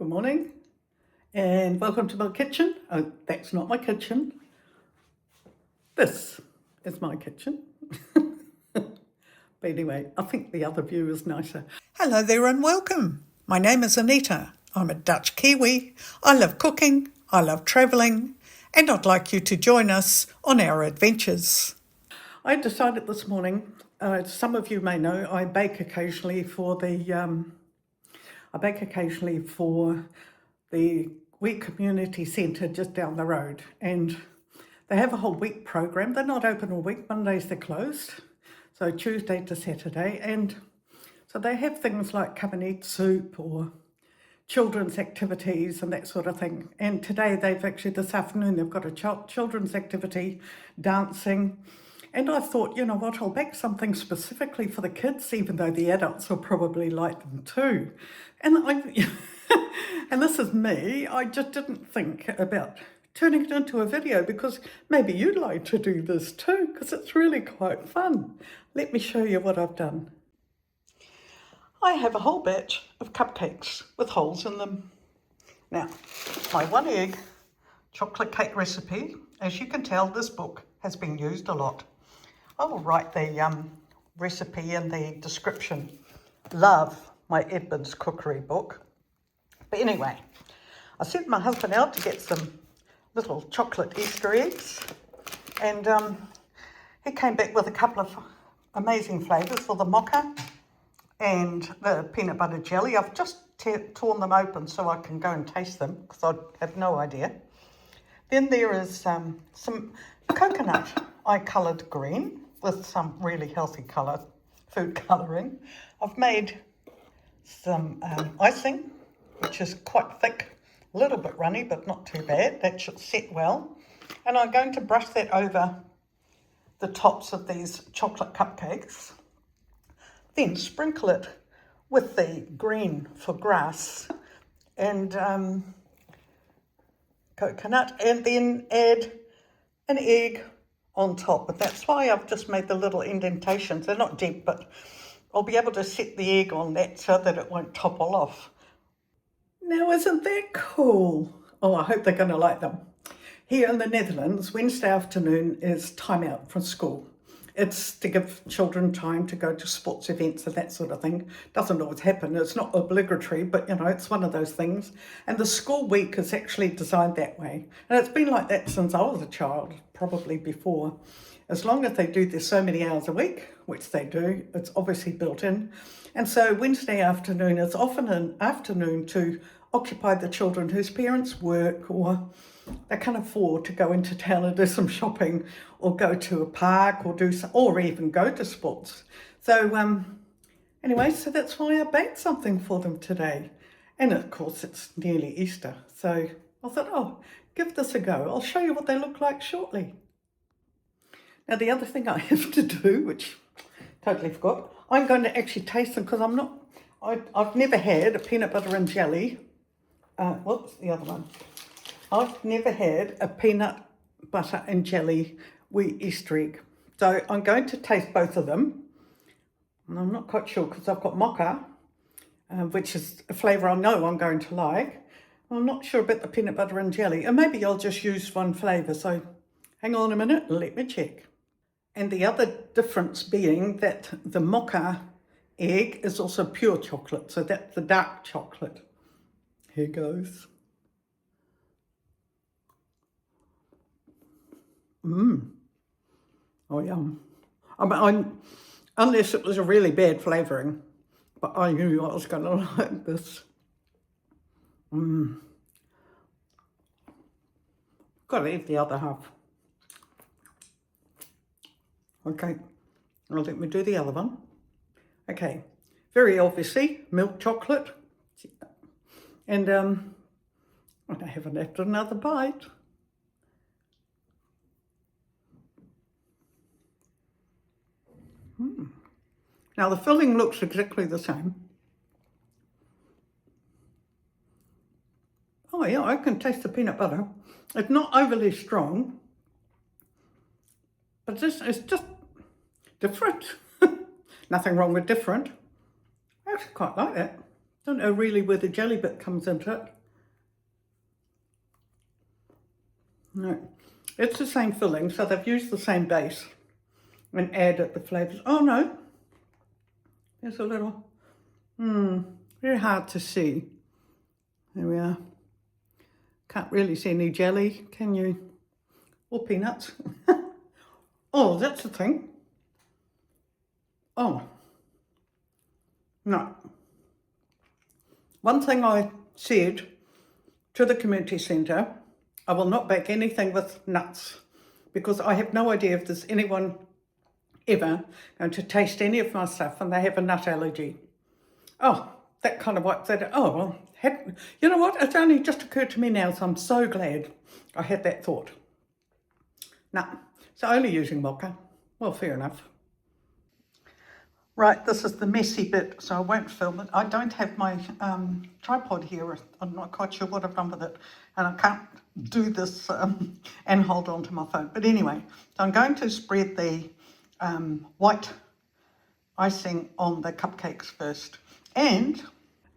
Good morning and welcome to my kitchen. Oh, that's not my kitchen. This is my kitchen. But anyway, I think the other view is nicer. Hello there and welcome. My name is Anita. I'm a Dutch-Kiwi. I love cooking, I love travelling, and I'd like you to join us on our adventures. I decided this morning, some of you may know, I bake occasionally for the Wheat Community Centre just down the road, and they have a whole week program. They're not open all week. Mondays they're closed, so Tuesday to Saturday, and so they have things like come and eat soup or children's activities and that sort of thing. And today this afternoon they've got a children's activity, dancing. And I thought, you know what, I'll bake something specifically for the kids, even though the adults will probably like them too. And and this is me, I just didn't think about turning it into a video because maybe you'd like to do this too, because it's really quite fun. Let me show you what I've done. I have a whole batch of cupcakes with holes in them. Now, my 1 egg chocolate cake recipe, as you can tell, this book has been used a lot. I will write the recipe in the description. Love my Edmonds cookery book. But anyway, I sent my husband out to get some little chocolate Easter eggs, and he came back with a couple of amazing flavours for the mocha and the peanut butter jelly. I've just torn them open so I can go and taste them because I have no idea. Then there is some coconut I coloured green with some really healthy food colouring. I've made some icing, which is quite thick, a little bit runny, but not too bad. That should set well. And I'm going to brush that over the tops of these chocolate cupcakes. Then sprinkle it with the green for grass and coconut, and then add an egg on top. But that's why I've just made the little indentations. They're not deep, but I'll be able to set the egg on that so that it won't topple off. Now, isn't that cool? Oh, I hope they're going to like them. Here in the Netherlands, Wednesday afternoon is time out from school. It's to give children time to go to sports events and that sort of thing. Doesn't always happen. It's not obligatory, but you know, it's one of those things. And the school week is actually designed that way. And it's been like that since I was a child, probably before. As long as they do this so many hours a week, which they do, it's obviously built in. And so Wednesday afternoon is often an afternoon to occupy the children whose parents work or they can't afford to go into town and do some shopping or go to a park or even go to sports. So anyway, so that's why I baked something for them today. And of course it's nearly Easter. So I thought, oh, give this a go. I'll show you what they look like shortly. Now the other thing I have to do, which I totally forgot, I'm going to actually taste them because I've never had a peanut butter and jelly. What's the other one? I've never had a peanut butter and jelly wheat Easter egg. So I'm going to taste both of them. And I'm not quite sure because I've got mocha, which is a flavour I know I'm going to like. I'm not sure about the peanut butter and jelly. And maybe I'll just use one flavour. So hang on a minute and let me check. And the other difference being that the mocha egg is also pure chocolate. So that's the dark chocolate. Here goes. Oh, yum. Unless it was a really bad flavouring, but I knew I was going to like this. Got to eat the other half. Okay, well, let me do the other one. Okay, very obviously milk chocolate. And I haven't had another bite. Now the filling looks exactly the same. Oh yeah, I can taste the peanut butter. It's not overly strong, but this is just different. Nothing wrong with different. I actually quite like that. Don't know really where the jelly bit comes into it. No, it's the same filling, so they've used the same base and added the flavours. Oh no, there's a little, very hard to see. There we are. Can't really see any jelly, can you? Or peanuts. Oh, that's the thing. Oh, no. One thing I said to the community centre, I will not bake anything with nuts because I have no idea if there's anyone ever going to taste any of my stuff and they have a nut allergy. Oh, that kind of wipes that. Oh, well, you know what? It's only just occurred to me now, so I'm so glad I had that thought. No, so only using mocha. Well, fair enough. Right, this is the messy bit, so I won't film it. I don't have my tripod here. I'm not quite sure what I've done with it, and I can't do this and hold on to my phone. But anyway, so I'm going to spread the white icing on the cupcakes first. And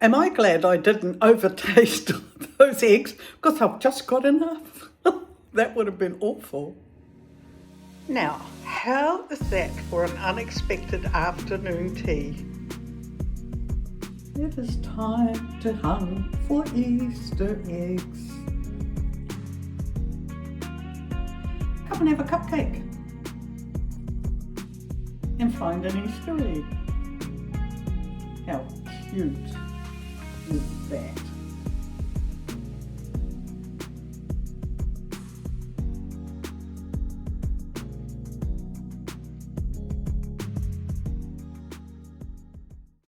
am I glad I didn't overtaste those eggs, because I've just got enough. That would have been awful. Now, how is that for an unexpected afternoon tea? It is time to hunt for Easter eggs. Come and have a cupcake and find an Easter egg. How cute is that?